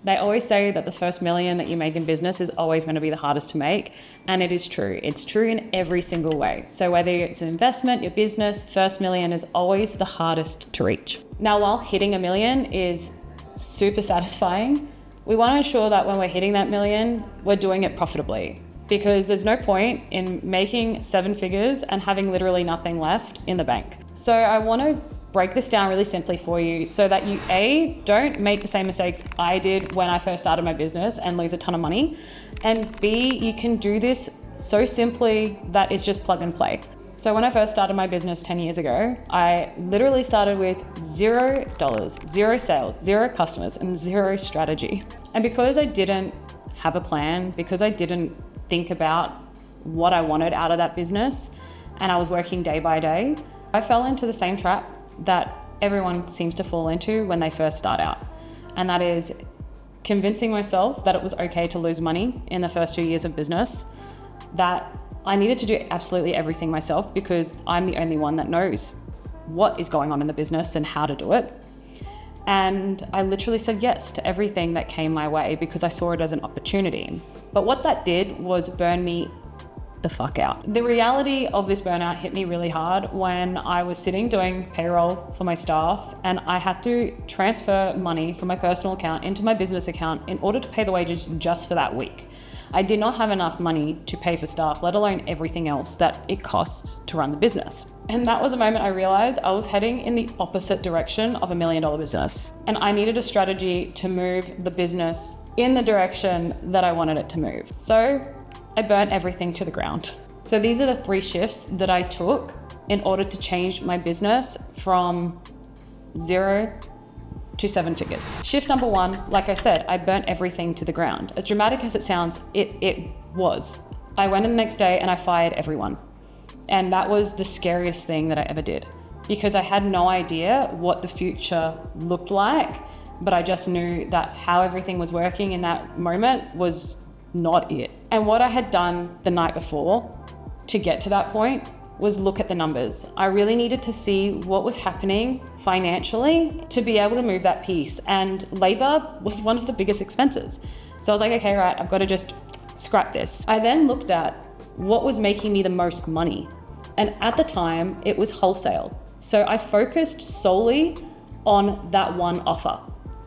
They always say that the first million that you make in business is always going to be the hardest to make. And it is true. It's true in every single way. So whether it's an investment, your business, the first million is always the hardest to reach. Now, while hitting $1 million is super satisfying, we want to ensure that when we're hitting that million, we're doing it profitably. Because there's no point in making 7 figures and having literally nothing left in the bank. So I want to break this down really simply for you so that you A, don't make the same mistakes I did when I first started my business and lose a ton of money. And B, you can do this so simply that it's just plug and play. So when I first started my business 10 years ago, I literally started with $0, 0 sales, 0 customers, and 0 strategy. And because I didn't have a plan, because I didn't think about what I wanted out of that business, and I was working day by day, I fell into the same trap that everyone seems to fall into when they first start out. And that is convincing myself that it was okay to lose money in the first 2 years of business, that I needed to do absolutely everything myself because I'm the only one that knows what is going on in the business and how to do it. And I literally said yes to everything that came my way because I saw it as an opportunity. But what that did was burn me the fuck out. The reality of this burnout hit me really hard when I was sitting doing payroll for my staff and I had to transfer money from my personal account into my business account in order to pay the wages just for that week. I did not have enough money to pay for staff, let alone everything else that it costs to run the business. And that was a moment I realized I was heading in the opposite direction of $1 million business. And I needed a strategy to move the business in the direction that I wanted it to move. So I burnt everything to the ground. So these are the 3 shifts that I took in order to change my business from 0 to 7 figures. Shift number 1, like I said, I burnt everything to the ground. As dramatic as it sounds, it was. I went in the next day and I fired everyone. And that was the scariest thing that I ever did because I had no idea what the future looked like, but I just knew that how everything was working in that moment was not it. And what I had done the night before to get to that point was look at the numbers. I really needed to see what was happening financially to be able to move that piece. And labor was one of the biggest expenses. So I was like, okay, right, I've got to just scrap this. I then looked at what was making me the most money. And at the time, it was wholesale. So I focused solely on that one offer.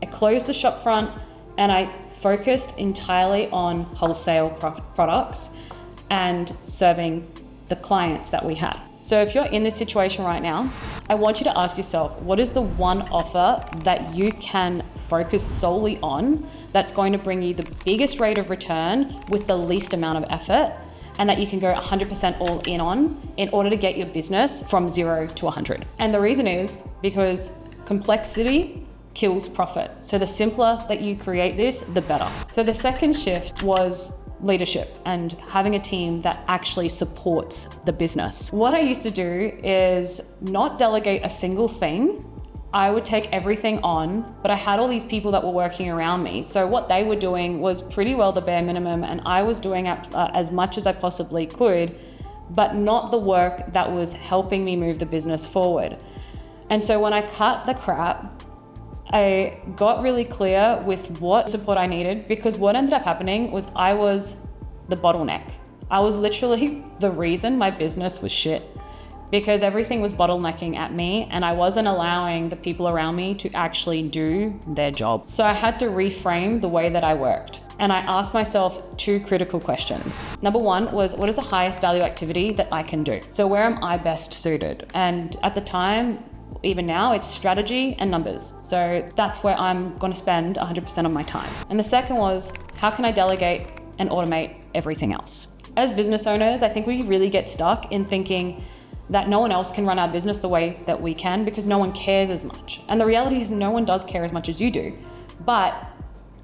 I closed the shop front and I focused entirely on wholesale products and serving the clients that we had. So if you're in this situation right now, I want you to ask yourself, what is the one offer that you can focus solely on that's going to bring you the biggest rate of return with the least amount of effort, and that you can go 100% all in on in order to get your business from 0 to 100. And the reason is because complexity kills profit. So the simpler that you create this, the better. So the second shift was leadership and having a team that actually supports the business. What I used to do is not delegate a single thing. I would take everything on, but I had all these people that were working around me. So what they were doing was pretty well the bare minimum, and I was doing as much as I possibly could, but not the work that was helping me move the business forward. And so when I cut the crap, I got really clear with what support I needed, because what ended up happening was I was the bottleneck. I was literally the reason my business was shit, because everything was bottlenecking at me and I wasn't allowing the people around me to actually do their job. So I had to reframe the way that I worked. And I asked myself 2 critical questions. Number 1 was, what is the highest value activity that I can do? So where am I best suited? And at the time, even now, it's strategy and numbers. So that's where I'm going to spend 100% of my time. And the second was, how can I delegate and automate everything else? As business owners, I think we really get stuck in thinking that no one else can run our business the way that we can because no one cares as much. And the reality is no one does care as much as you do. But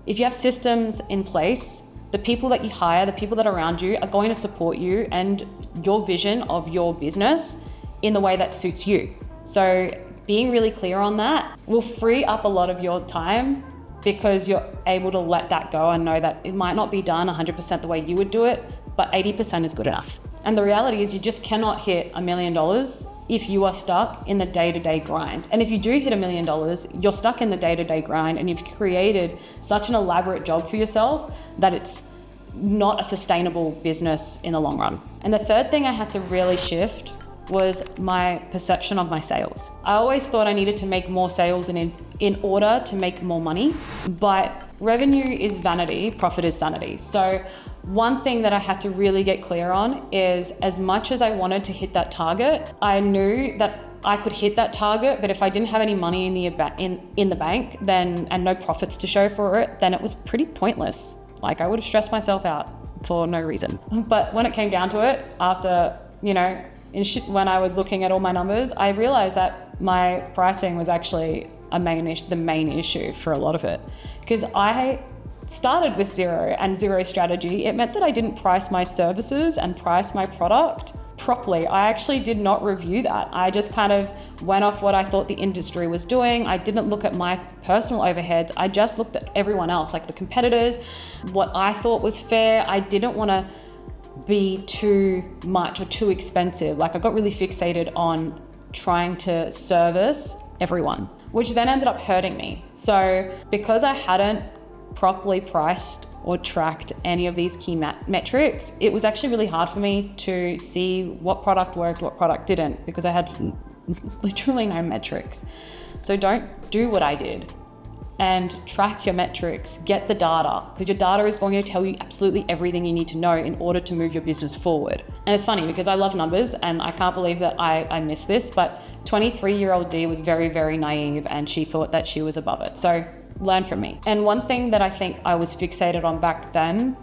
if you have systems in place, the people that you hire, the people that are around you are going to support you and your vision of your business in the way that suits you. So being really clear on that will free up a lot of your time, because you're able to let that go and know that it might not be done 100% the way you would do it, but 80% is good enough. And the reality is you just cannot hit $1 million if you are stuck in the day-to-day grind. And if you do hit $1 million, you're stuck in the day-to-day grind and you've created such an elaborate job for yourself that it's not a sustainable business in the long run. And the third thing I had to really shift was my perception of my sales. I always thought I needed to make more sales in order to make more money, but revenue is vanity, profit is sanity. So one thing that I had to really get clear on is, as much as I wanted to hit that target, I knew that I could hit that target, but if I didn't have any money in the bank then, and no profits to show for it, then it was pretty pointless. Like, I would have stressed myself out for no reason. But when it came down to it, after, when I was looking at all my numbers, I realized that my pricing was actually the main issue for a lot of it. Because I started with zero strategy. It meant that I didn't price my services and price my product properly. I actually did not review that. I just kind of went off what I thought the industry was doing. I didn't look at my personal overheads. I just looked at everyone else, like the competitors, what I thought was fair. I didn't want to be too much or too expensive. Like, I got really fixated on trying to service everyone, which then ended up hurting me. So because I hadn't properly priced or tracked any of these key metrics, it was actually really hard for me to see what product worked, what product didn't, because I had literally no metrics. So don't do what I did and track your metrics, get the data, because your data is going to tell you absolutely everything you need to know in order to move your business forward. And it's funny because I love numbers and I can't believe that I missed this, but 23-year-old Dee was very, very naive and she thought that she was above it. So learn from me. And one thing that I think I was fixated on back then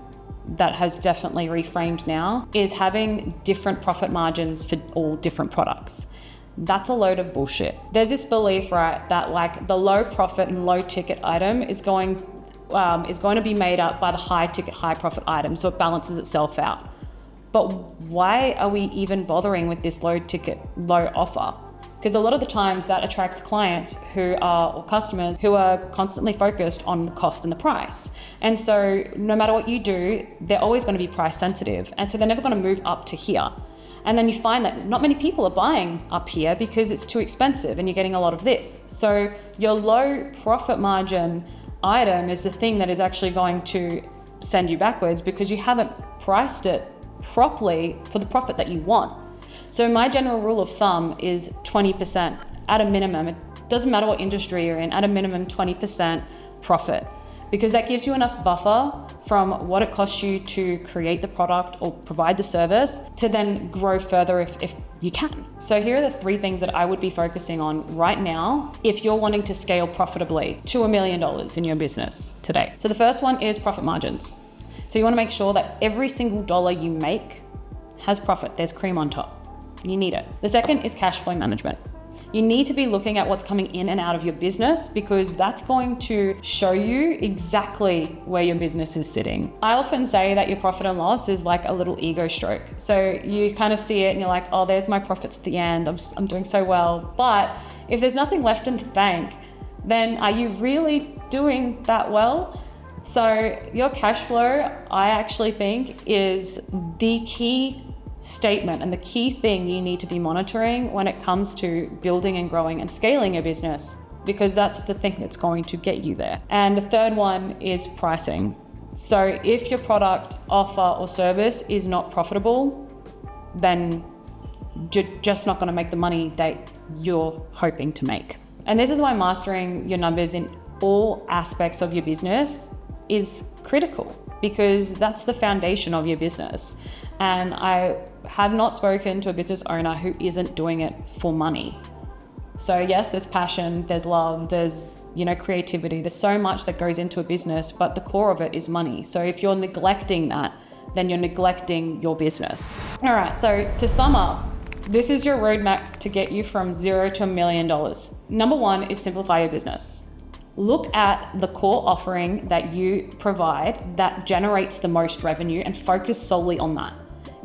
that has definitely reframed now is having different profit margins for all different products. That's a load of bullshit. There's this belief, right, that like the low profit and low ticket item is going to be made up by the high ticket, high profit item, so it balances itself out. But why are we even bothering with this low ticket, low offer? Because a lot of the times that attracts clients or customers who are constantly focused on cost and the price. And so no matter what you do, they're always going to be price sensitive. And so they're never going to move up to here. And then you find that not many people are buying up here because it's too expensive and you're getting a lot of this. So your low profit margin item is the thing that is actually going to send you backwards because you haven't priced it properly for the profit that you want. So my general rule of thumb is 20% at a minimum. It doesn't matter what industry you're in, at a minimum 20% profit, because that gives you enough buffer from what it costs you to create the product or provide the service to then grow further if you can. So here are the 3 things that I would be focusing on right now if you're wanting to scale profitably to $1 million in your business today. So the first one is profit margins. So you want to make sure that every single dollar you make has profit. There's cream on top. You need it. The second is cash flow management. You need to be looking at what's coming in and out of your business because that's going to show you exactly where your business is sitting. I often say that your profit and loss is like a little ego stroke. So you kind of see it and you're like, oh, there's my profits at the end. I'm doing so well. But if there's nothing left in the bank, then are you really doing that well? So your cash flow, I actually think, is the key statement and the key thing you need to be monitoring when it comes to building and growing and scaling your business, because that's the thing that's going to get you there. And the third one is pricing. So if your product, offer, or service is not profitable, then you're just not going to make the money that you're hoping to make. And this is why mastering your numbers in all aspects of your business is critical, because that's the foundation of your business. And I have not spoken to a business owner who isn't doing it for money. So yes, there's passion, there's love, there's, creativity. There's so much that goes into a business, but the core of it is money. So if you're neglecting that, then you're neglecting your business. All right, so to sum up, this is your roadmap to get you from $0 to $1 million. Number 1 is simplify your business. Look at the core offering that you provide that generates the most revenue and focus solely on that.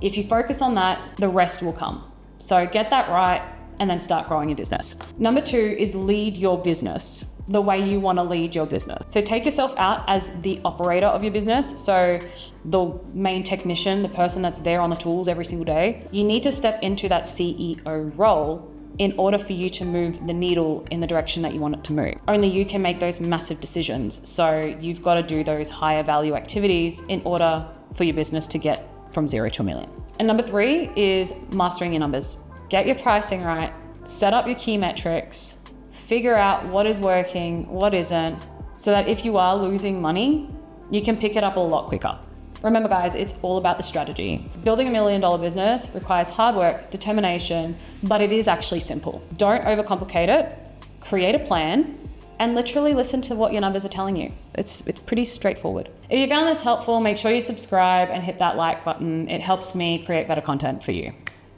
If you focus on that, the rest will come. So get that right and then start growing your business. Number 2 is lead your business the way you want to lead your business. So take yourself out as the operator of your business. So the main technician, the person that's there on the tools every single day. You need to step into that CEO role in order for you to move the needle in the direction that you want it to move. Only you can make those massive decisions. So you've got to do those higher value activities in order for your business to get from 0 to $1 million. And number 3 is mastering your numbers. Get your pricing right, set up your key metrics, figure out what is working, what isn't, so that if you are losing money, you can pick it up a lot quicker. Remember guys, it's all about the strategy. Building $1 million business requires hard work, determination, but it is actually simple. Don't overcomplicate it, create a plan, and literally listen to what your numbers are telling you. It's pretty straightforward. If you found this helpful, make sure you subscribe and hit that like button. It helps me create better content for you.